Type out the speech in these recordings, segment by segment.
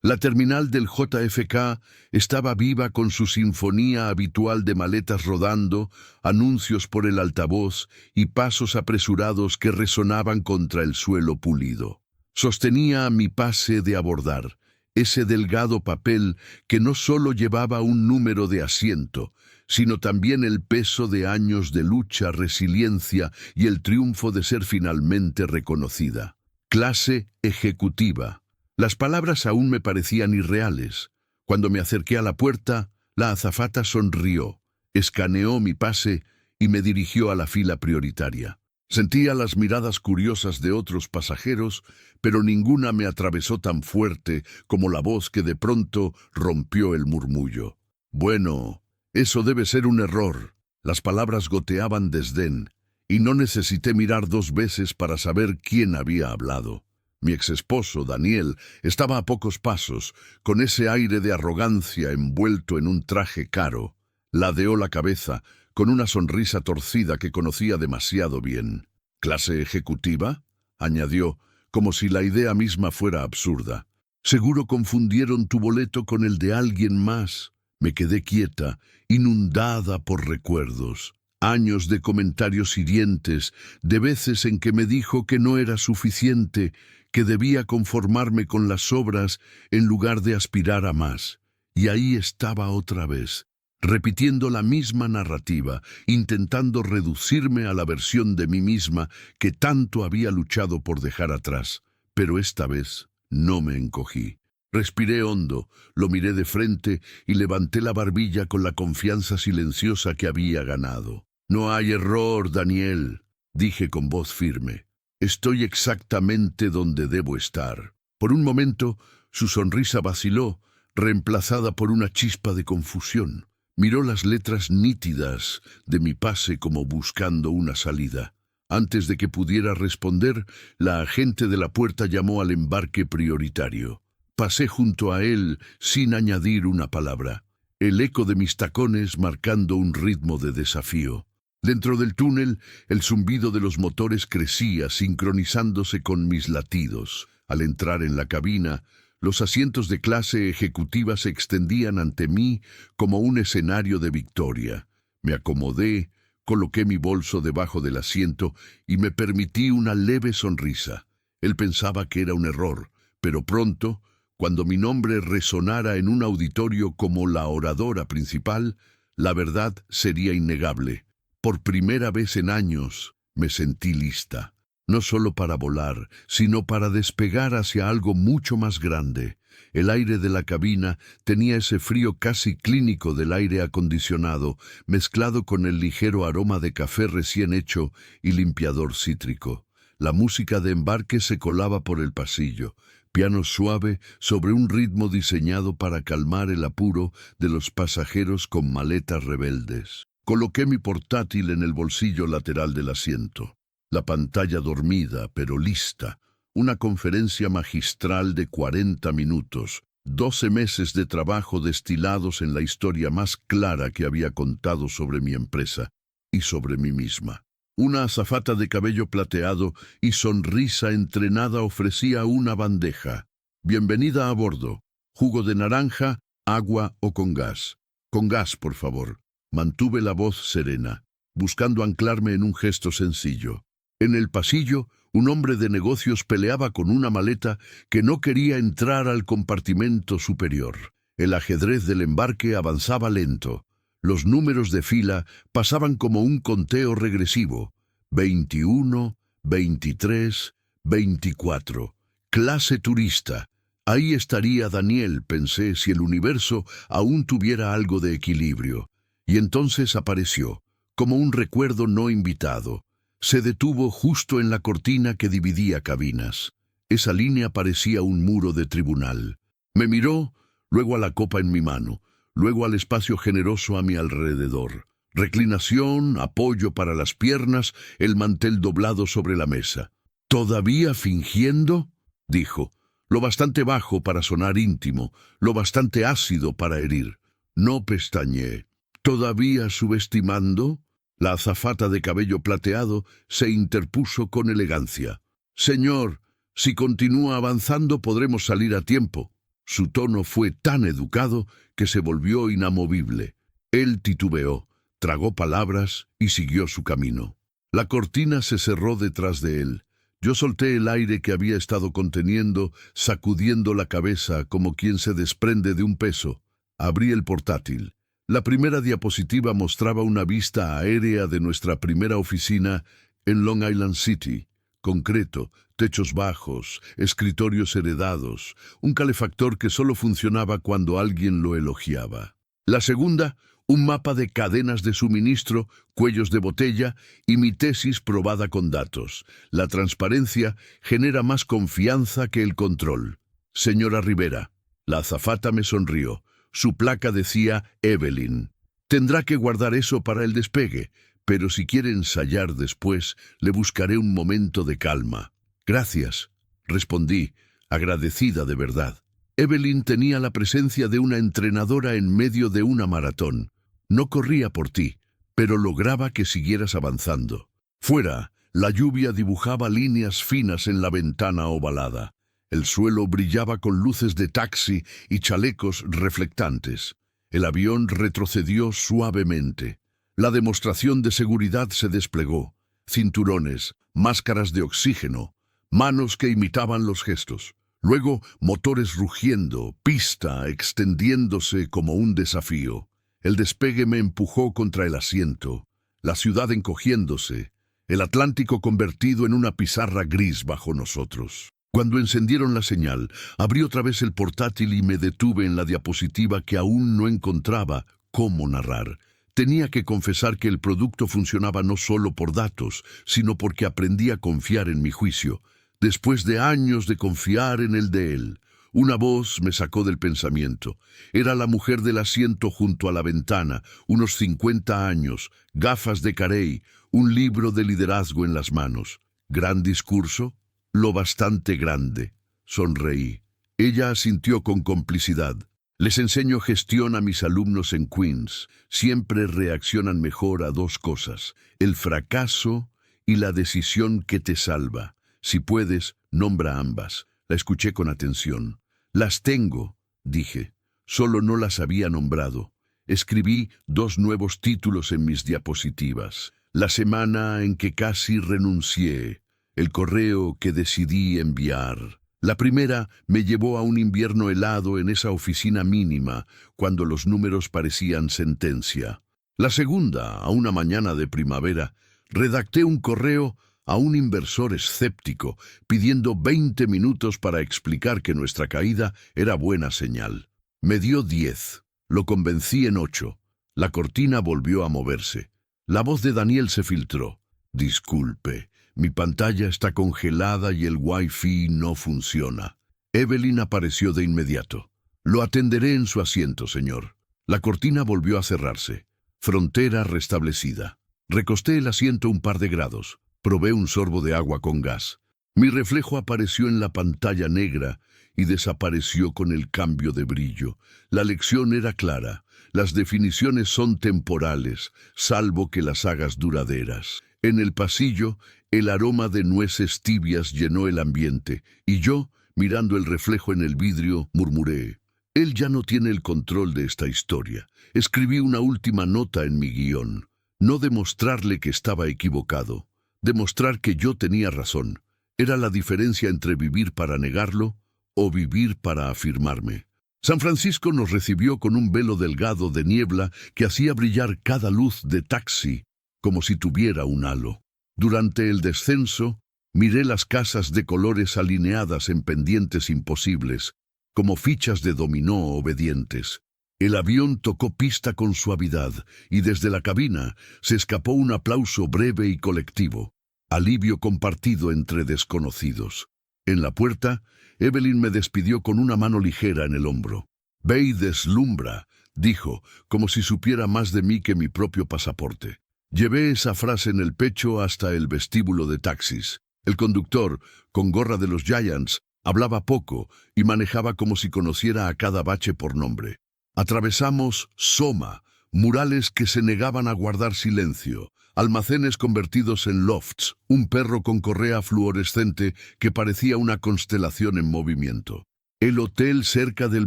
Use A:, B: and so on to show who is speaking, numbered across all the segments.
A: La terminal del JFK estaba viva con su sinfonía habitual de maletas rodando, anuncios por el altavoz y pasos apresurados que resonaban contra el suelo pulido. Sostenía mi pase de abordar, ese delgado papel que no solo llevaba un número de asiento, sino también el peso de años de lucha, resiliencia y el triunfo de ser finalmente reconocida. Clase ejecutiva. Las palabras aún me parecían irreales. Cuando me acerqué a la puerta, la azafata sonrió, escaneó mi pase y me dirigió a la fila prioritaria. Sentía las miradas curiosas de otros pasajeros, pero ninguna me atravesó tan fuerte como la voz que de pronto rompió el murmullo. Bueno, eso debe ser un error. Las palabras goteaban desdén, y no necesité mirar 2 veces para saber quién había hablado. Mi exesposo, Daniel, estaba a pocos pasos, con ese aire de arrogancia envuelto en un traje caro. Ladeó la cabeza, con una sonrisa torcida que conocía demasiado bien. ¿Clase ejecutiva?, añadió, como si la idea misma fuera absurda. Seguro confundieron tu boleto con el de alguien más. Me quedé quieta, inundada por recuerdos. Años de comentarios hirientes, de veces en que me dijo que no era suficiente, que debía conformarme con las sobras en lugar de aspirar a más. Y ahí estaba otra vez, repitiendo la misma narrativa, intentando reducirme a la versión de mí misma que tanto había luchado por dejar atrás. Pero esta vez no me encogí. Respiré hondo, lo miré de frente y levanté la barbilla con la confianza silenciosa que había ganado. «No hay error, Daniel», dije con voz firme. «Estoy exactamente donde debo estar». Por un momento, su sonrisa vaciló, reemplazada por una chispa de confusión. Miró las letras nítidas de mi pase como buscando una salida. Antes de que pudiera responder, la agente de la puerta llamó al embarque prioritario. Pasé junto a él sin añadir una palabra, el eco de mis tacones marcando un ritmo de desafío. Dentro del túnel, el zumbido de los motores crecía, sincronizándose con mis latidos. Al entrar en la cabina, los asientos de clase ejecutiva se extendían ante mí como un escenario de victoria. Me acomodé, coloqué mi bolso debajo del asiento y me permití una leve sonrisa. Él pensaba que era un error, pero pronto, cuando mi nombre resonara en un auditorio como la oradora principal, la verdad sería innegable. Por primera vez en años me sentí lista, no solo para volar, sino para despegar hacia algo mucho más grande. El aire de la cabina tenía ese frío casi clínico del aire acondicionado, mezclado con el ligero aroma de café recién hecho y limpiador cítrico. La música de embarque se colaba por el pasillo, piano suave sobre un ritmo diseñado para calmar el apuro de los pasajeros con maletas rebeldes. Coloqué mi portátil en el bolsillo lateral del asiento. La pantalla dormida, pero lista. Una conferencia magistral de 40 minutos. 12 meses de trabajo destilados en la historia más clara que había contado sobre mi empresa y sobre mí misma. Una azafata de cabello plateado y sonrisa entrenada ofrecía una bandeja. «Bienvenida a bordo. Jugo de naranja, agua o con gas». «Con gas, por favor». Mantuve la voz serena, buscando anclarme en un gesto sencillo. En el pasillo, un hombre de negocios peleaba con una maleta que no quería entrar al compartimento superior. El ajedrez del embarque avanzaba lento. Los números de fila pasaban como un conteo regresivo. 21, 23, 24. Clase turista. Ahí estaría Daniel, pensé, si el universo aún tuviera algo de equilibrio. Y entonces apareció, como un recuerdo no invitado. Se detuvo justo en la cortina que dividía cabinas. Esa línea parecía un muro de tribunal. Me miró, luego a la copa en mi mano, luego al espacio generoso a mi alrededor. Reclinación, apoyo para las piernas, el mantel doblado sobre la mesa. «¿Todavía fingiendo?», dijo, lo bastante bajo para sonar íntimo, lo bastante ácido para herir. No pestañeé. «¿Todavía subestimando?». La azafata de cabello plateado se interpuso con elegancia. «Señor, si continúa avanzando podremos salir a tiempo». Su tono fue tan educado que se volvió inamovible. Él titubeó, tragó palabras y siguió su camino. La cortina se cerró detrás de él. Yo solté el aire que había estado conteniendo, sacudiendo la cabeza como quien se desprende de un peso. Abrí el portátil. La primera diapositiva mostraba una vista aérea de nuestra primera oficina en Long Island City. Concreto, techos bajos, escritorios heredados, un calefactor que solo funcionaba cuando alguien lo elogiaba. La segunda, un mapa de cadenas de suministro, cuellos de botella y mi tesis probada con datos. La transparencia genera más confianza que el control. Señora Rivera, la azafata me sonrió. Su placa decía Evelyn. Tendrá que guardar eso para el despegue, pero si quiere ensayar después, le buscaré un momento de calma. Gracias, respondí, agradecida de verdad. Evelyn tenía la presencia de una entrenadora en medio de una maratón. No corría por ti, pero lograba que siguieras avanzando. Fuera, la lluvia dibujaba líneas finas en la ventana ovalada. El suelo brillaba con luces de taxi y chalecos reflectantes. El avión retrocedió suavemente. La demostración de seguridad se desplegó. Cinturones, máscaras de oxígeno, manos que imitaban los gestos. Luego, motores rugiendo, pista extendiéndose como un desafío. El despegue me empujó contra el asiento, la ciudad encogiéndose, el Atlántico convertido en una pizarra gris bajo nosotros. Cuando encendieron la señal, abrí otra vez el portátil y me detuve en la diapositiva que aún no encontraba cómo narrar. Tenía que confesar que el producto funcionaba no solo por datos, sino porque aprendí a confiar en mi juicio, después de años de confiar en el de él. Una voz me sacó del pensamiento. Era la mujer del asiento junto a la ventana, unos 50 años, gafas de carey, un libro de liderazgo en las manos. ¿Gran discurso? Lo bastante grande. Sonreí. Ella asintió con complicidad. Les enseño gestión a mis alumnos en Queens. Siempre reaccionan mejor a dos cosas: el fracaso y la decisión que te salva. Si puedes, nombra ambas. La escuché con atención. Las tengo, dije. Solo no las había nombrado. Escribí 2 nuevos títulos en mis diapositivas. La semana en que casi renuncié. El correo que decidí enviar. La primera me llevó a un invierno helado en esa oficina mínima, cuando los números parecían sentencia. La segunda, a una mañana de primavera, redacté un correo a un inversor escéptico, pidiendo 20 minutos para explicar que nuestra caída era buena señal. Me dio 10. Lo convencí en 8. La cortina volvió a moverse. La voz de Daniel se filtró. Disculpe, mi pantalla está congelada y el Wi-Fi no funciona. Evelyn apareció de inmediato. Lo atenderé en su asiento, señor. La cortina volvió a cerrarse. Frontera restablecida. Recosté el asiento un par de grados. Probé un sorbo de agua con gas. Mi reflejo apareció en la pantalla negra y desapareció con el cambio de brillo. La lección era clara. Las definiciones son temporales, salvo que las hagas duraderas. En el pasillo, el aroma de nueces tibias llenó el ambiente, y yo, mirando el reflejo en el vidrio, murmuré: él ya no tiene el control de esta historia. Escribí una última nota en mi guión. No demostrarle que estaba equivocado. Demostrar que yo tenía razón. Era la diferencia entre vivir para negarlo o vivir para afirmarme. San Francisco nos recibió con un velo delgado de niebla que hacía brillar cada luz de taxi como si tuviera un halo. Durante el descenso, miré las casas de colores alineadas en pendientes imposibles, como fichas de dominó obedientes. El avión tocó pista con suavidad y desde la cabina se escapó un aplauso breve y colectivo. Alivio compartido entre desconocidos. En la puerta, Evelyn me despidió con una mano ligera en el hombro. «Ve y deslumbra», dijo, como si supiera más de mí que mi propio pasaporte. Llevé esa frase en el pecho hasta el vestíbulo de taxis. El conductor, con gorra de los Giants, hablaba poco y manejaba como si conociera a cada bache por nombre. Atravesamos Soma, murales que se negaban a guardar silencio, almacenes convertidos en lofts, un perro con correa fluorescente que parecía una constelación en movimiento. El hotel cerca del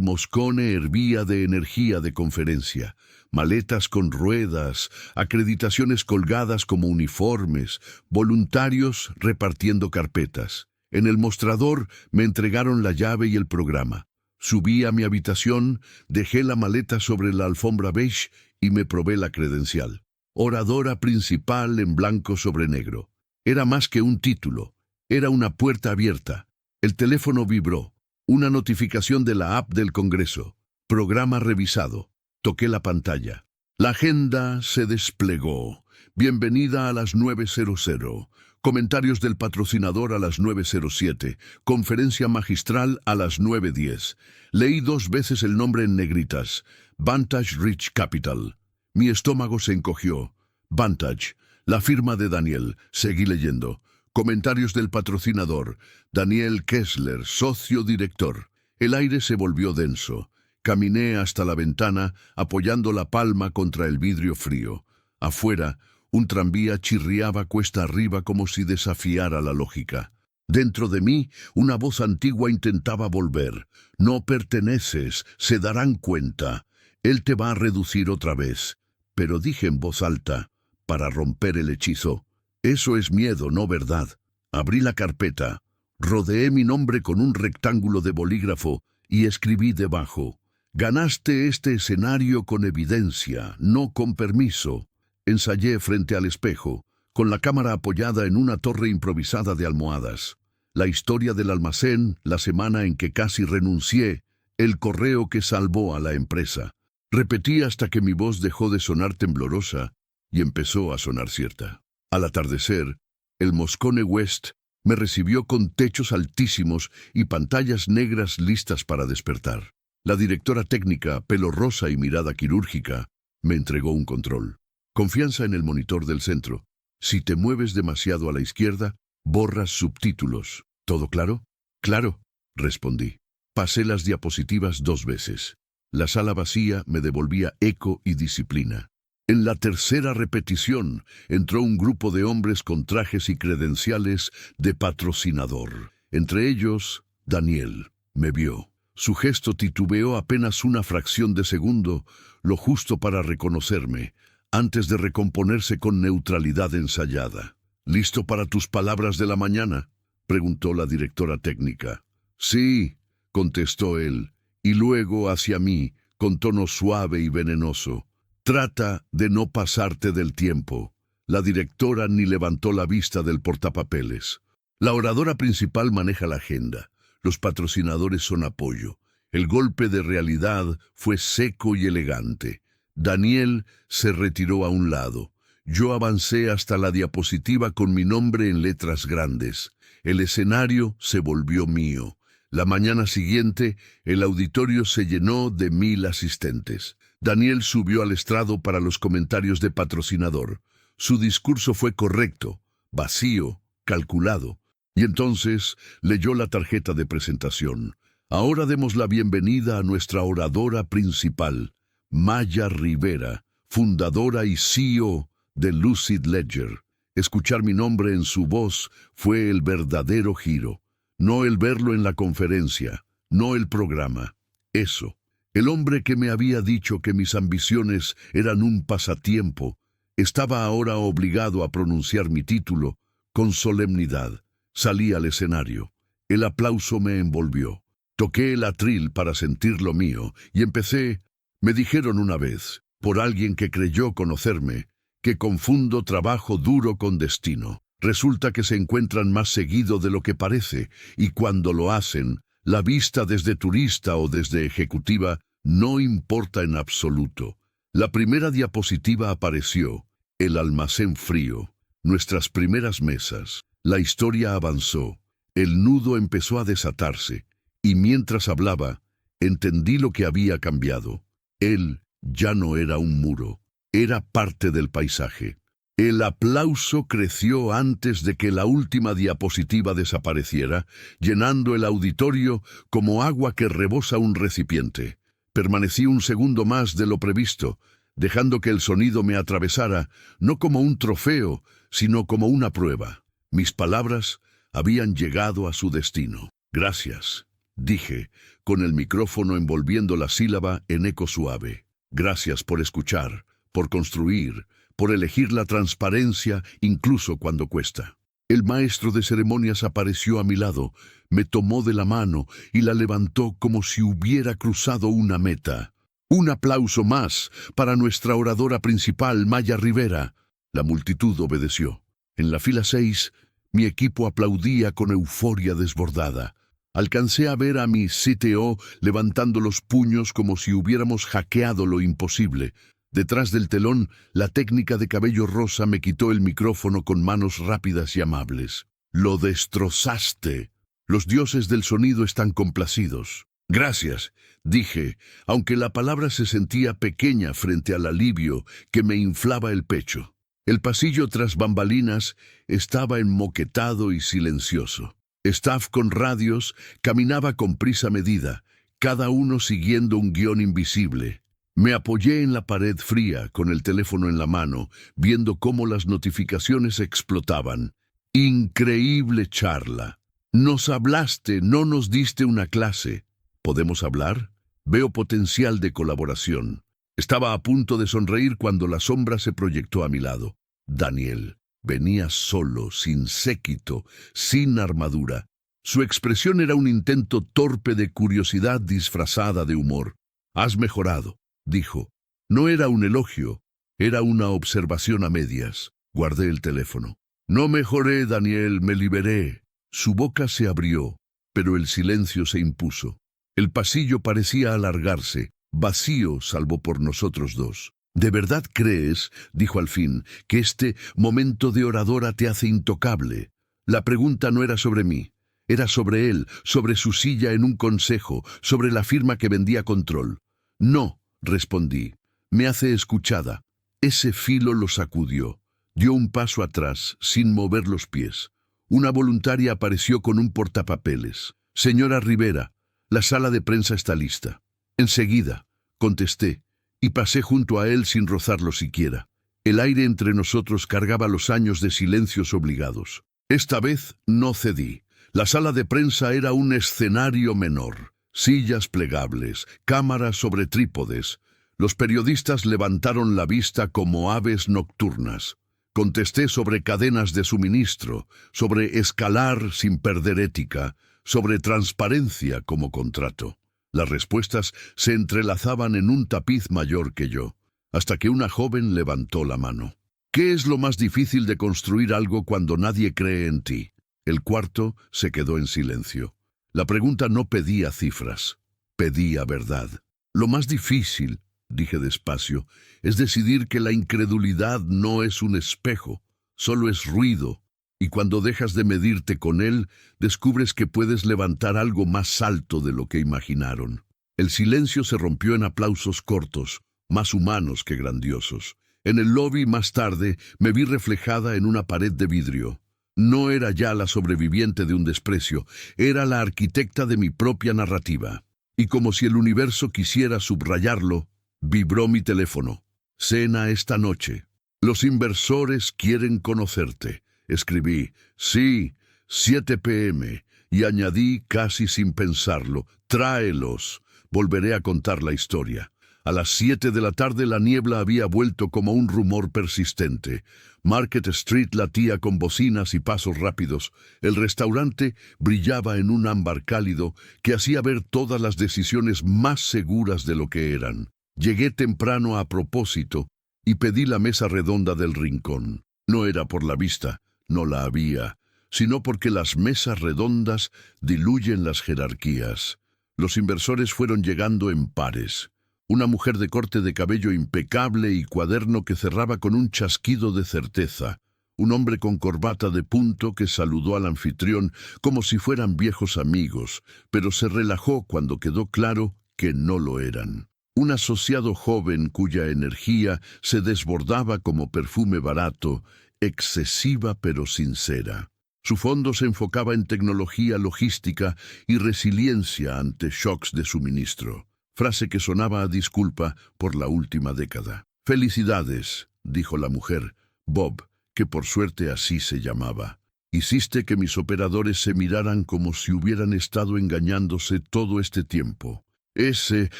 A: Moscone hervía de energía de conferencia. Maletas con ruedas, acreditaciones colgadas como uniformes, voluntarios repartiendo carpetas. En el mostrador me entregaron la llave y el programa. Subí a mi habitación, dejé la maleta sobre la alfombra beige y me probé la credencial. Oradora principal en blanco sobre negro. Era más que un título, era una puerta abierta. El teléfono vibró. Una notificación de la app del Congreso. Programa revisado. Toqué la pantalla. La agenda se desplegó. Bienvenida a las 9:00. Comentarios del patrocinador a las 9:07. Conferencia magistral a las 9:10. Leí 2 veces el nombre en negritas. Vantage Rich Capital. Mi estómago se encogió. Vantage. La firma de Daniel. Seguí leyendo. Comentarios del patrocinador. Daniel Kessler, socio director. El aire se volvió denso. Caminé hasta la ventana, apoyando la palma contra el vidrio frío. Afuera, un tranvía chirriaba cuesta arriba como si desafiara la lógica. Dentro de mí, una voz antigua intentaba volver. No perteneces, se darán cuenta. Él te va a reducir otra vez. Pero dije en voz alta, para romper el hechizo. Eso es miedo, no verdad. Abrí la carpeta, rodeé mi nombre con un rectángulo de bolígrafo y escribí debajo: ganaste este escenario con evidencia, no con permiso. Ensayé frente al espejo, con la cámara apoyada en una torre improvisada de almohadas. La historia del almacén, la semana en que casi renuncié, el correo que salvó a la empresa. Repetí hasta que mi voz dejó de sonar temblorosa y empezó a sonar cierta. Al atardecer, el Moscone West me recibió con techos altísimos y pantallas negras listas para despertar. La directora técnica, pelo rosa y mirada quirúrgica, me entregó un control. Confianza en el monitor del centro. Si te mueves demasiado a la izquierda, borras subtítulos. ¿Todo claro? Claro, respondí. Pasé las diapositivas 2 veces. La sala vacía me devolvía eco y disciplina. En la tercera repetición entró un grupo de hombres con trajes y credenciales de patrocinador. Entre ellos, Daniel. Me vio. Su gesto titubeó apenas una fracción de segundo, lo justo para reconocerme, antes de recomponerse con neutralidad ensayada. ¿Listo para tus palabras de la mañana?, preguntó la directora técnica. Sí, contestó él, y luego hacia mí, con tono suave y venenoso. Trata de no pasarte del tiempo. La directora ni levantó la vista del portapapeles. La oradora principal maneja la agenda. Los patrocinadores son apoyo. El golpe de realidad fue seco y elegante. Daniel se retiró a un lado. Yo avancé hasta la diapositiva con mi nombre en letras grandes. El escenario se volvió mío. La mañana siguiente, el auditorio se llenó de 1000 asistentes. Daniel subió al estrado para los comentarios de patrocinador. Su discurso fue correcto, vacío, calculado. Y entonces leyó la tarjeta de presentación. Ahora demos la bienvenida a nuestra oradora principal, Maya Rivera, fundadora y CEO de Lucid Ledger. Escuchar mi nombre en su voz fue el verdadero giro. No el verlo en la conferencia, no el programa. Eso. El hombre que me había dicho que mis ambiciones eran un pasatiempo, estaba ahora obligado a pronunciar mi título con solemnidad. Salí al escenario. El aplauso me envolvió. Toqué el atril para sentir lo mío y empecé. Me dijeron una vez, por alguien que creyó conocerme, que confundo trabajo duro con destino. Resulta que se encuentran más seguido de lo que parece, y cuando lo hacen, la vista desde turista o desde ejecutiva no importa en absoluto. La primera diapositiva apareció, el almacén frío, nuestras primeras mesas. La historia avanzó, el nudo empezó a desatarse, y mientras hablaba, entendí lo que había cambiado. Él ya no era un muro, era parte del paisaje. El aplauso creció antes de que la última diapositiva desapareciera, llenando el auditorio como agua que rebosa un recipiente. Permanecí un segundo más de lo previsto, dejando que el sonido me atravesara, no como un trofeo, sino como una prueba. Mis palabras habían llegado a su destino. Gracias, dije, con el micrófono envolviendo la sílaba en eco suave. Gracias por escuchar, por construir, por elegir la transparencia incluso cuando cuesta. El maestro de ceremonias apareció a mi lado, me tomó de la mano y la levantó como si hubiera cruzado una meta. Un aplauso más para nuestra oradora principal, Maya Rivera. La multitud obedeció. En la fila 6, mi equipo aplaudía con euforia desbordada. Alcancé a ver a mi CTO levantando los puños como si hubiéramos hackeado lo imposible. Detrás del telón, la técnica de cabello rosa me quitó el micrófono con manos rápidas y amables. «Lo destrozaste. Los dioses del sonido están complacidos». «Gracias», dije, aunque la palabra se sentía pequeña frente al alivio que me inflaba el pecho. El pasillo tras bambalinas estaba enmoquetado y silencioso. Staff con radios caminaba con prisa medida, cada uno siguiendo un guión invisible. Me apoyé en la pared fría, con el teléfono en la mano, viendo cómo las notificaciones explotaban. Increíble charla. Nos hablaste, no nos diste una clase. ¿Podemos hablar? Veo potencial de colaboración. Estaba a punto de sonreír cuando la sombra se proyectó a mi lado. Daniel. Venía solo, sin séquito, sin armadura. Su expresión era un intento torpe de curiosidad disfrazada de humor. «Has mejorado», dijo. No era un elogio, era una observación a medias. Guardé el teléfono. «No mejoré, Daniel, me liberé». Su boca se abrió, pero el silencio se impuso. El pasillo parecía alargarse, vacío salvo por nosotros dos. «¿De verdad crees», dijo al fin, «que este momento de oradora te hace intocable?» La pregunta no era sobre mí, era sobre él, sobre su silla en un consejo, sobre la firma que vendía control. «No», respondí, «me hace escuchada». Ese filo lo sacudió. Dio un paso atrás, sin mover los pies. Una voluntaria apareció con un portapapeles. «Señora Rivera, la sala de prensa está lista». «Enseguida», contesté, y pasé junto a él sin rozarlo siquiera. El aire entre nosotros cargaba los años de silencios obligados. Esta vez no cedí. La sala de prensa era un escenario menor. Sillas plegables, cámaras sobre trípodes. Los periodistas levantaron la vista como aves nocturnas. Contesté sobre cadenas de suministro, sobre escalar sin perder ética, sobre transparencia como contrato. Las respuestas se entrelazaban en un tapiz mayor que yo, hasta que una joven levantó la mano. «¿Qué es lo más difícil de construir algo cuando nadie cree en ti?» El cuarto se quedó en silencio. La pregunta no pedía cifras, pedía verdad. «Lo más difícil», dije despacio, «es decidir que la incredulidad no es un espejo, solo es ruido, y cuando dejas de medirte con él, descubres que puedes levantar algo más alto de lo que imaginaron». El silencio se rompió en aplausos cortos, más humanos que grandiosos. En el lobby más tarde me vi reflejada en una pared de vidrio. No era ya la sobreviviente de un desprecio, era la arquitecta de mi propia narrativa. Y como si el universo quisiera subrayarlo, vibró mi teléfono. «Cena esta noche. Los inversores quieren conocerte». Escribí, «Sí, 7 p.m», y añadí casi sin pensarlo, «Tráelos». Volveré a contar la historia. A las 7 de la tarde la niebla había vuelto como un rumor persistente. Market Street latía con bocinas y pasos rápidos. El restaurante brillaba en un ámbar cálido que hacía ver todas las decisiones más seguras de lo que eran. Llegué temprano a propósito y pedí la mesa redonda del rincón. No era por la vista, no la había, sino porque las mesas redondas diluyen las jerarquías. Los inversores fueron llegando en pares. Una mujer de corte de cabello impecable y cuaderno que cerraba con un chasquido de certeza. Un hombre con corbata de punto que saludó al anfitrión como si fueran viejos amigos, pero se relajó cuando quedó claro que no lo eran. Un asociado joven cuya energía se desbordaba como perfume barato, excesiva pero sincera. Su fondo se enfocaba en tecnología logística y resiliencia ante shocks de suministro. Frase que sonaba a disculpa por la última década. «Felicidades», dijo la mujer, Bob, que por suerte así se llamaba. Hiciste que mis operadores se miraran como si hubieran estado engañándose todo este tiempo. Ese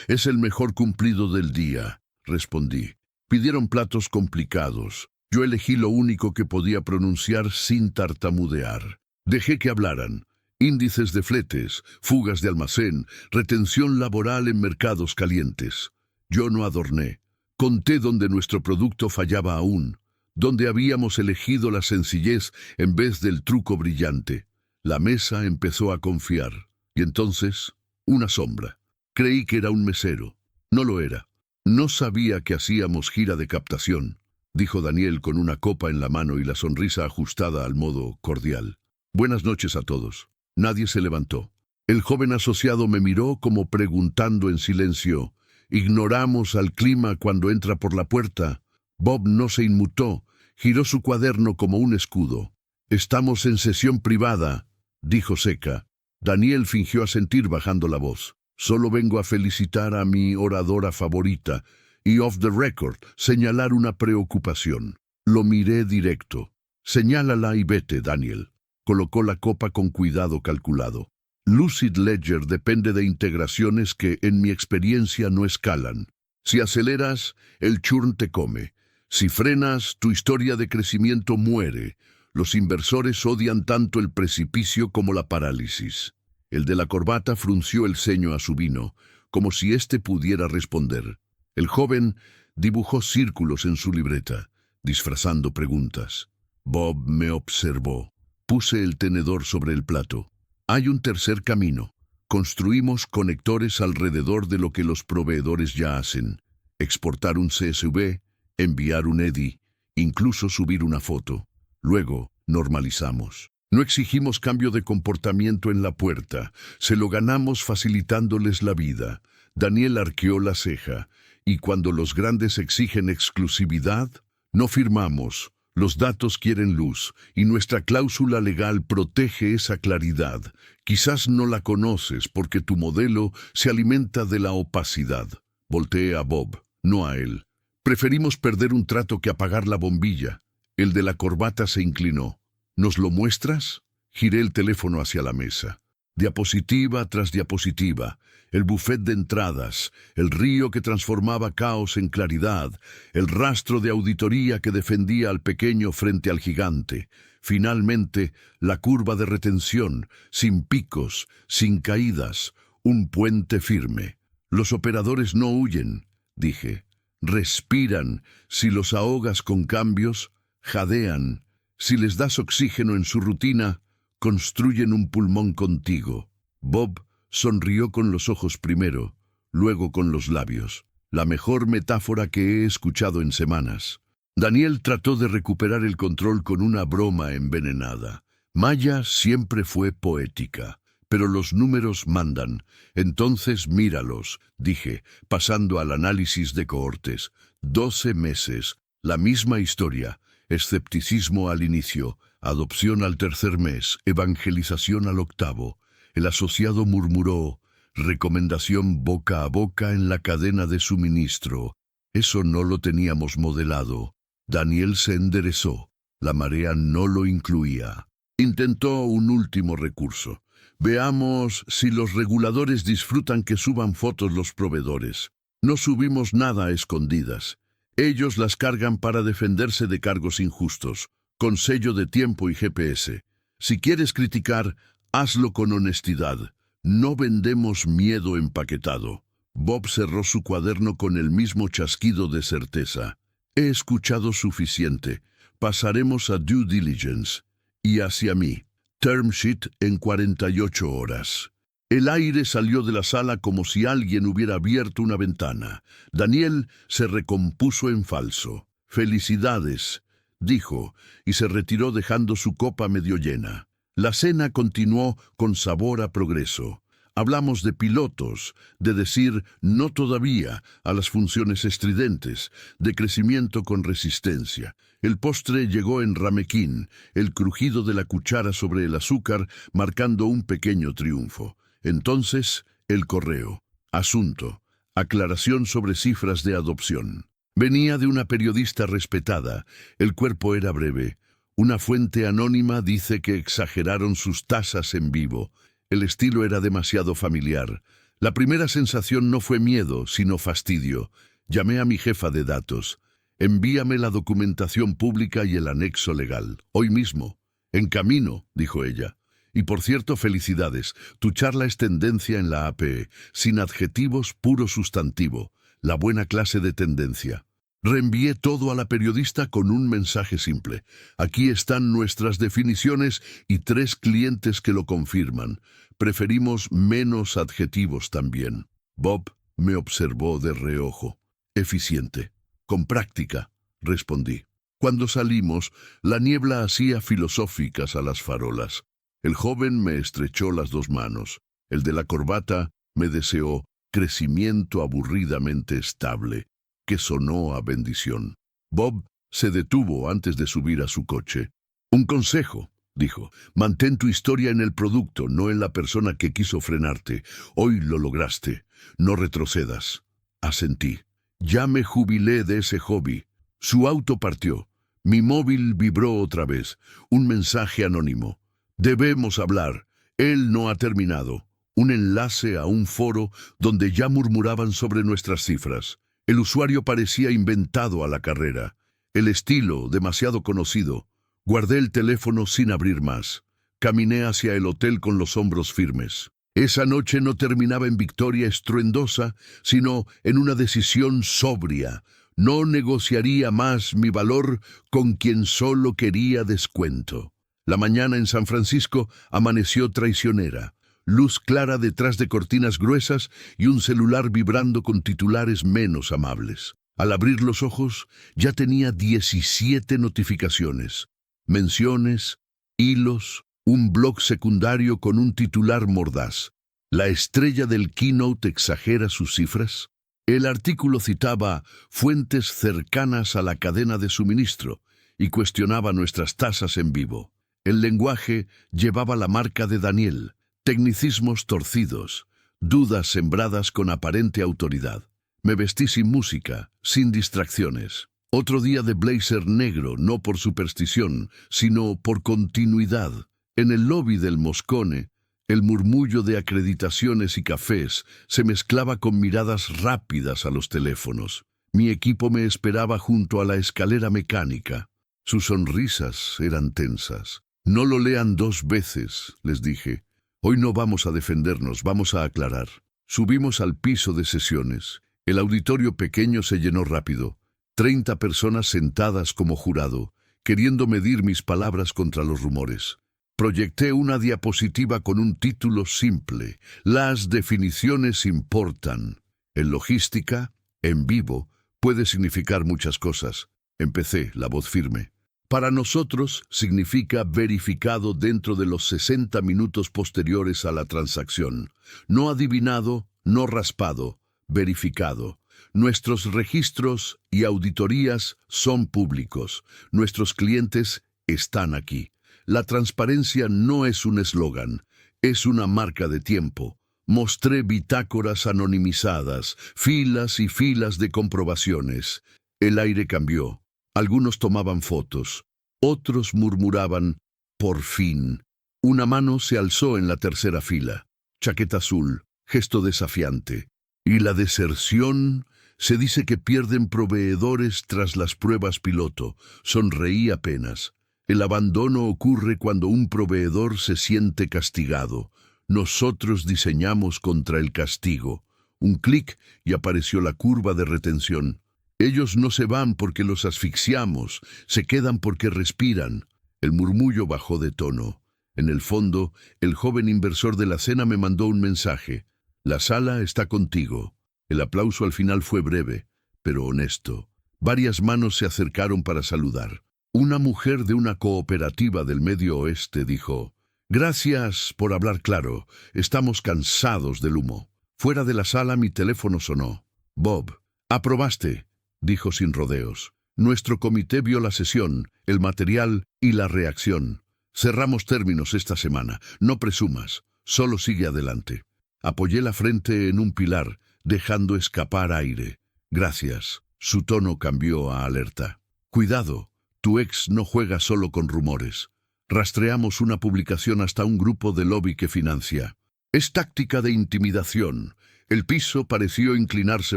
A: es el mejor cumplido del día, respondí. Pidieron platos complicados. Yo elegí lo único que podía pronunciar sin tartamudear. Dejé que hablaran. Índices de fletes, fugas de almacén, retención laboral en mercados calientes. Yo no adorné. Conté donde nuestro producto fallaba aún, donde habíamos elegido la sencillez en vez del truco brillante. La mesa empezó a confiar. Y entonces, una sombra. Creí que era un mesero. No lo era. No sabía que hacíamos gira de captación, dijo Daniel con una copa en la mano y la sonrisa ajustada al modo cordial. Buenas noches a todos. Nadie se levantó. El joven asociado me miró como preguntando en silencio. ¿Ignoramos al clima cuando entra por la puerta? Bob no se inmutó. Giró su cuaderno como un escudo. Estamos en sesión privada, dijo seca. Daniel fingió asentir bajando la voz. Solo vengo a felicitar a mi oradora favorita y off the record señalar una preocupación. Lo miré directo. Señálala y vete, Daniel. Colocó la copa con cuidado calculado. Lucid Ledger depende de integraciones que, en mi experiencia, no escalan. Si aceleras, el churn te come. Si frenas, tu historia de crecimiento muere. Los inversores odian tanto el precipicio como la parálisis. El de la corbata frunció el ceño a su vino, como si éste pudiera responder. El joven dibujó círculos en su libreta, disfrazando preguntas. Bob me observó. Puse el tenedor sobre el plato. Hay un tercer camino. Construimos conectores alrededor de lo que los proveedores ya hacen. Exportar un CSV, enviar un EDI, incluso subir una foto. Luego, normalizamos. No exigimos cambio de comportamiento en la puerta. Se lo ganamos facilitándoles la vida. Daniel arqueó la ceja. Y cuando los grandes exigen exclusividad, no firmamos. Los datos quieren luz, y nuestra cláusula legal protege esa claridad. Quizás no la conoces porque tu modelo se alimenta de la opacidad. Volteé a Bob, no a él. Preferimos perder un trato que apagar la bombilla. El de la corbata se inclinó. ¿Nos lo muestras? Giré el teléfono hacia la mesa. Diapositiva tras diapositiva, el buffet de entradas, el río que transformaba caos en claridad, el rastro de auditoría que defendía al pequeño frente al gigante. Finalmente, la curva de retención, sin picos, sin caídas, un puente firme. Los operadores no huyen, dije. Respiran. Si los ahogas con cambios, jadean. Si les das oxígeno en su rutina, construyen un pulmón contigo. Bob sonrió con los ojos primero, luego con los labios. La mejor metáfora que he escuchado en semanas. Daniel trató de recuperar el control con una broma envenenada. Maya siempre fue poética, pero los números mandan. Entonces míralos, dije, pasando al análisis de cohortes. 12 meses, la misma historia. Escepticismo al inicio, adopción al tercer mes, evangelización al octavo. El asociado murmuró, recomendación boca a boca en la cadena de suministro. Eso no lo teníamos modelado. Daniel se enderezó. La marea no lo incluía. Intentó un último recurso. Veamos si los reguladores disfrutan que suban fotos los proveedores. No subimos nada a escondidas. Ellos las cargan para defenderse de cargos injustos, con sello de tiempo y GPS. Si quieres criticar, hazlo con honestidad. No vendemos miedo empaquetado. Bob cerró su cuaderno con el mismo chasquido de certeza. He escuchado suficiente. Pasaremos a due diligence. Y hacia mí. Term sheet en 48 horas. El aire salió de la sala como si alguien hubiera abierto una ventana. Daniel se recompuso en falso. «Felicidades», dijo, y se retiró dejando su copa medio llena. La cena continuó con sabor a progreso. Hablamos de pilotos, de decir no todavía a las funciones estridentes, de crecimiento con resistencia. El postre llegó en ramequín, el crujido de la cuchara sobre el azúcar marcando un pequeño triunfo. Entonces, el correo. Asunto. Aclaración sobre cifras de adopción. Venía de una periodista respetada. El cuerpo era breve. Una fuente anónima dice que exageraron sus tasas en vivo. El estilo era demasiado familiar. La primera sensación no fue miedo, sino fastidio. Llamé a mi jefa de datos. Envíame la documentación pública y el anexo legal. Hoy mismo. En camino, dijo ella. Y por cierto, felicidades. Tu charla es tendencia en la APE, sin adjetivos, puro sustantivo. La buena clase de tendencia. Reenvié todo a la periodista con un mensaje simple. Aquí están nuestras definiciones y 3 clientes que lo confirman. Preferimos menos adjetivos también. Bob me observó de reojo. Eficiente. Con práctica, respondí. Cuando salimos, la niebla hacía filosóficas a las farolas. El joven me estrechó las 2 manos. El de la corbata me deseó crecimiento aburridamente estable, que sonó a bendición. Bob se detuvo antes de subir a su coche. Un consejo, dijo. Mantén tu historia en el producto, no en la persona que quiso frenarte. Hoy lo lograste. No retrocedas. Asentí. Ya me jubilé de ese hobby. Su auto partió. Mi móvil vibró otra vez. Un mensaje anónimo. Debemos hablar. Él no ha terminado. Un enlace a un foro donde ya murmuraban sobre nuestras cifras. El usuario parecía inventado a la carrera. El estilo, demasiado conocido. Guardé el teléfono sin abrir más. Caminé hacia el hotel con los hombros firmes. Esa noche no terminaba en victoria estruendosa, sino en una decisión sobria. No negociaría más mi valor con quien solo quería descuento. La mañana en San Francisco amaneció traicionera. Luz clara detrás de cortinas gruesas y un celular vibrando con titulares menos amables. Al abrir los ojos, ya tenía 17 notificaciones. Menciones, hilos, un blog secundario con un titular mordaz. ¿La estrella del keynote exagera sus cifras? El artículo citaba fuentes cercanas a la cadena de suministro y cuestionaba nuestras tasas en vivo. El lenguaje llevaba la marca de Daniel, tecnicismos torcidos, dudas sembradas con aparente autoridad. Me vestí sin música, sin distracciones. Otro día de blazer negro, no por superstición, sino por continuidad. En el lobby del Moscone, el murmullo de acreditaciones y cafés se mezclaba con miradas rápidas a los teléfonos. Mi equipo me esperaba junto a la escalera mecánica. Sus sonrisas eran tensas. No lo lean 2 veces, les dije. Hoy no vamos a defendernos, vamos a aclarar. Subimos al piso de sesiones. El auditorio pequeño se llenó rápido. 30 personas sentadas como jurado, queriendo medir mis palabras contra los rumores. Proyecté una diapositiva con un título simple. Las definiciones importan. En logística, en vivo, puede significar muchas cosas. Empecé, la voz firme. Para nosotros significa verificado dentro de los 60 minutos posteriores a la transacción. No adivinado, no raspado, verificado. Nuestros registros y auditorías son públicos. Nuestros clientes están aquí. La transparencia no es un eslogan, es una marca de tiempo. Mostré bitácoras anonimizadas, filas y filas de comprobaciones. El aire cambió. Algunos tomaban fotos. Otros murmuraban, por fin. Una mano se alzó en la tercera fila. Chaqueta azul, gesto desafiante. Y la deserción, se dice que pierden proveedores tras las pruebas piloto. Sonreí apenas. El abandono ocurre cuando un proveedor se siente castigado. Nosotros diseñamos contra el castigo. Un clic y apareció la curva de retención. Ellos no se van porque los asfixiamos, se quedan porque respiran. El murmullo bajó de tono. En el fondo, el joven inversor de la cena me mandó un mensaje. La sala está contigo. El aplauso al final fue breve, pero honesto. Varias manos se acercaron para saludar. Una mujer de una cooperativa del Medio Oeste dijo, «Gracias por hablar claro, estamos cansados del humo». Fuera de la sala mi teléfono sonó. «Bob, aprobaste», dijo sin rodeos. «Nuestro comité vio la sesión, el material y la reacción. Cerramos términos esta semana, no presumas, solo sigue adelante». Apoyé la frente en un pilar, dejando escapar aire. «Gracias». Su tono cambió a alerta. «Cuidado. Tu ex no juega solo con rumores. Rastreamos una publicación hasta un grupo de lobby que financia. Es táctica de intimidación. El piso pareció inclinarse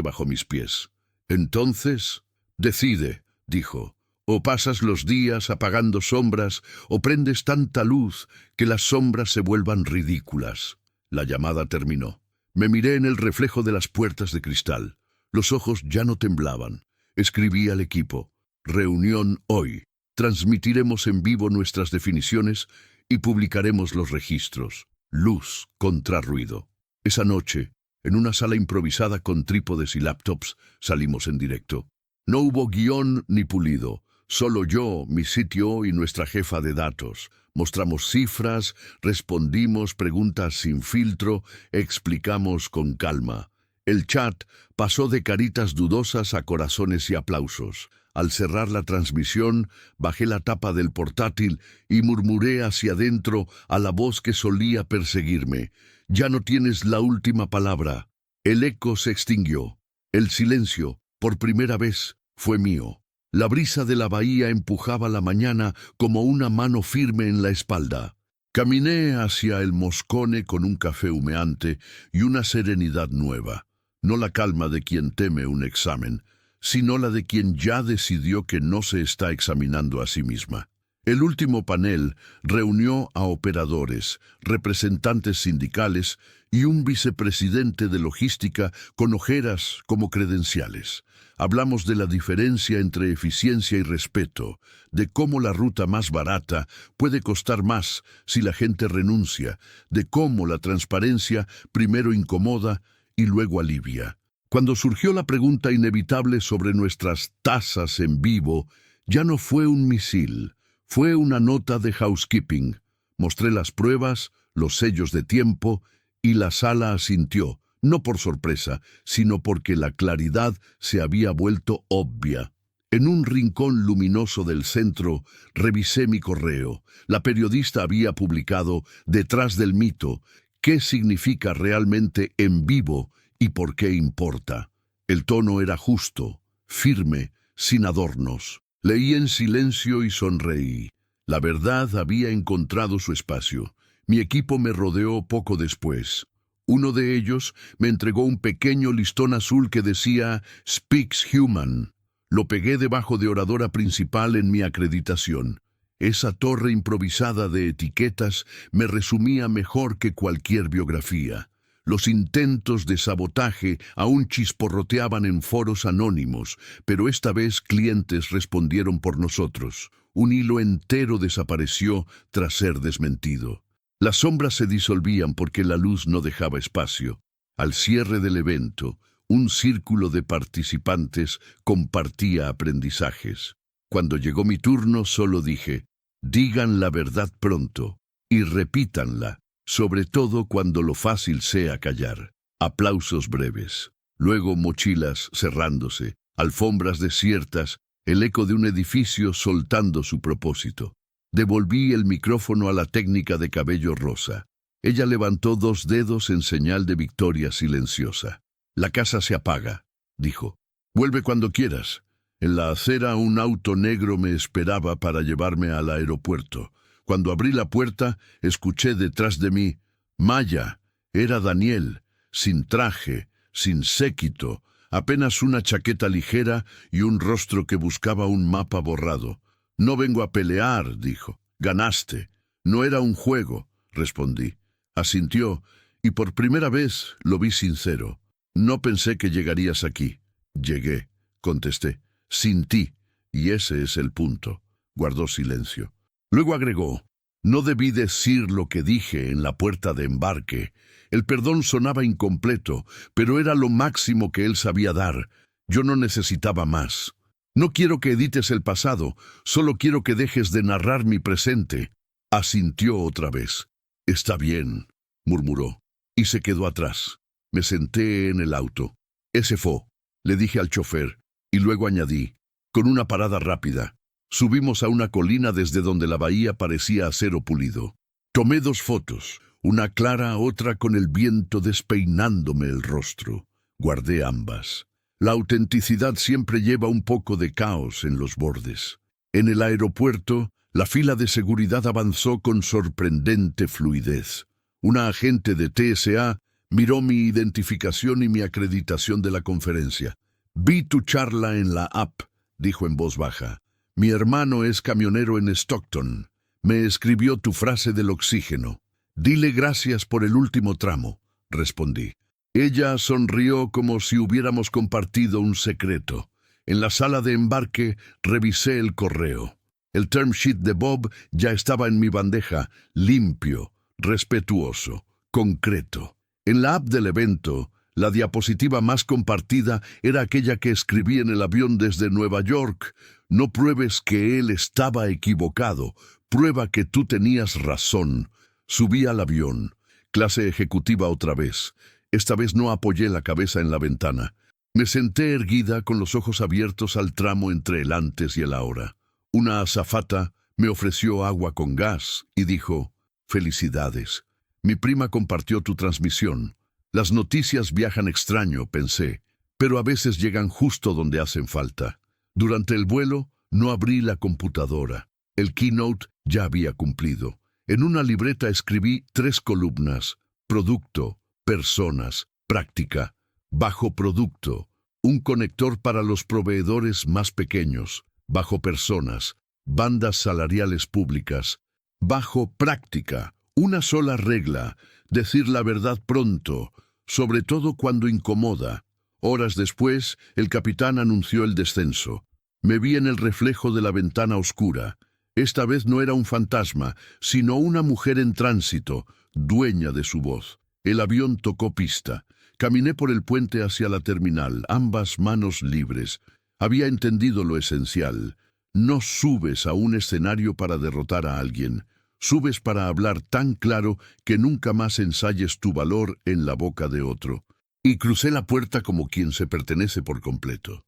A: bajo mis pies. Entonces, decide, dijo. O pasas los días apagando sombras, o prendes tanta luz que las sombras se vuelvan ridículas. La llamada terminó. Me miré en el reflejo de las puertas de cristal. Los ojos ya no temblaban. Escribí al equipo. Reunión hoy. Transmitiremos en vivo nuestras definiciones y publicaremos los registros. Luz contra ruido. Esa noche, en una sala improvisada con trípodes y laptops, salimos en directo. No hubo guión ni pulido. Solo yo, mi sitio y nuestra jefa de datos. Mostramos cifras, respondimos preguntas sin filtro, explicamos con calma. El chat pasó de caritas dudosas a corazones y aplausos. Al cerrar la transmisión, bajé la tapa del portátil y murmuré hacia adentro a la voz que solía perseguirme. Ya no tienes la última palabra. El eco se extinguió. El silencio, por primera vez, fue mío. La brisa de la bahía empujaba la mañana como una mano firme en la espalda. Caminé hacia el Moscone con un café humeante y una serenidad nueva. No la calma de quien teme un examen, sino la de quien ya decidió que no se está examinando a sí misma. El último panel reunió a operadores, representantes sindicales y un vicepresidente de logística con ojeras como credenciales. Hablamos de la diferencia entre eficiencia y respeto, de cómo la ruta más barata puede costar más si la gente renuncia, de cómo la transparencia primero incomoda y luego alivia. Cuando surgió la pregunta inevitable sobre nuestras tasas en vivo, ya no fue un misil, fue una nota de housekeeping. Mostré las pruebas, los sellos de tiempo, y la sala asintió, no por sorpresa, sino porque la claridad se había vuelto obvia. En un rincón luminoso del centro, revisé mi correo. La periodista había publicado, detrás del mito, qué significa realmente en vivo y por qué importa. El tono era justo, firme, sin adornos. Leí en silencio y sonreí. La verdad había encontrado su espacio. Mi equipo me rodeó poco después. Uno de ellos me entregó un pequeño listón azul que decía Speaks Human. Lo pegué debajo de oradora principal en mi acreditación. Esa torre improvisada de etiquetas me resumía mejor que cualquier biografía. Los intentos de sabotaje aún chisporroteaban en foros anónimos, pero esta vez clientes respondieron por nosotros. Un hilo entero desapareció tras ser desmentido. Las sombras se disolvían porque la luz no dejaba espacio. Al cierre del evento, un círculo de participantes compartía aprendizajes. Cuando llegó mi turno, solo dije, digan la verdad pronto y repítanla, sobre todo cuando lo fácil sea callar. Aplausos breves. Luego mochilas cerrándose, alfombras desiertas, el eco de un edificio soltando su propósito. Devolví el micrófono a la técnica de cabello rosa. Ella levantó 2 dedos en señal de victoria silenciosa. La casa se apaga, dijo. Vuelve cuando quieras. En la acera un auto negro me esperaba para llevarme al aeropuerto. Cuando abrí la puerta, escuché detrás de mí, Maya, era Daniel, sin traje, sin séquito, apenas una chaqueta ligera y un rostro que buscaba un mapa borrado. No vengo a pelear, dijo. Ganaste. No era un juego, respondí. Asintió, y por primera vez lo vi sincero. No pensé que llegarías aquí. Llegué, contesté, sin ti, y ese es el punto. Guardó silencio. Luego agregó, no debí decir lo que dije en la puerta de embarque. El perdón sonaba incompleto, pero era lo máximo que él sabía dar. Yo no necesitaba más. No quiero que edites el pasado, solo quiero que dejes de narrar mi presente. Asintió otra vez. Está bien, murmuró, y se quedó atrás. Me senté en el auto. Ese fue, le dije al chofer, y luego añadí, con una parada rápida. Subimos a una colina desde donde la bahía parecía acero pulido. Tomé 2 fotos, una clara, otra con el viento despeinándome el rostro. Guardé ambas. La autenticidad siempre lleva un poco de caos en los bordes. En el aeropuerto, la fila de seguridad avanzó con sorprendente fluidez. Una agente de TSA miró mi identificación y mi acreditación de la conferencia. «Vi tu charla en la app», dijo en voz baja. «Mi hermano es camionero en Stockton. Me escribió tu frase del oxígeno. Dile gracias por el último tramo», respondí. Ella sonrió como si hubiéramos compartido un secreto. En la sala de embarque revisé el correo. El term sheet de Bob ya estaba en mi bandeja, limpio, respetuoso, concreto. En la app del evento, la diapositiva más compartida era aquella que escribí en el avión desde Nueva York. «No pruebes que él estaba equivocado, prueba que tú tenías razón». Subí al avión. Clase ejecutiva otra vez. Esta vez no apoyé la cabeza en la ventana. Me senté erguida con los ojos abiertos al tramo entre el antes y el ahora. Una azafata me ofreció agua con gas y dijo: «Felicidades. Mi prima compartió tu transmisión. Las noticias viajan extraño», pensé, pero a veces llegan justo donde hacen falta. Durante el vuelo no abrí la computadora. El keynote ya había cumplido. En una libreta escribí 3 columnas: producto, personas, práctica. Bajo producto, un conector para los proveedores más pequeños. Bajo personas, bandas salariales públicas. Bajo práctica, una sola regla: decir la verdad pronto, sobre todo cuando incomoda. Horas después, el capitán anunció el descenso. Me vi en el reflejo de la ventana oscura. Esta vez no era un fantasma, sino una mujer en tránsito, dueña de su voz. El avión tocó pista. Caminé por el puente hacia la terminal, ambas manos libres. Había entendido lo esencial. No subes a un escenario para derrotar a alguien. Subes para hablar tan claro que nunca más ensayes tu valor en la boca de otro. Y crucé la puerta como quien se pertenece por completo.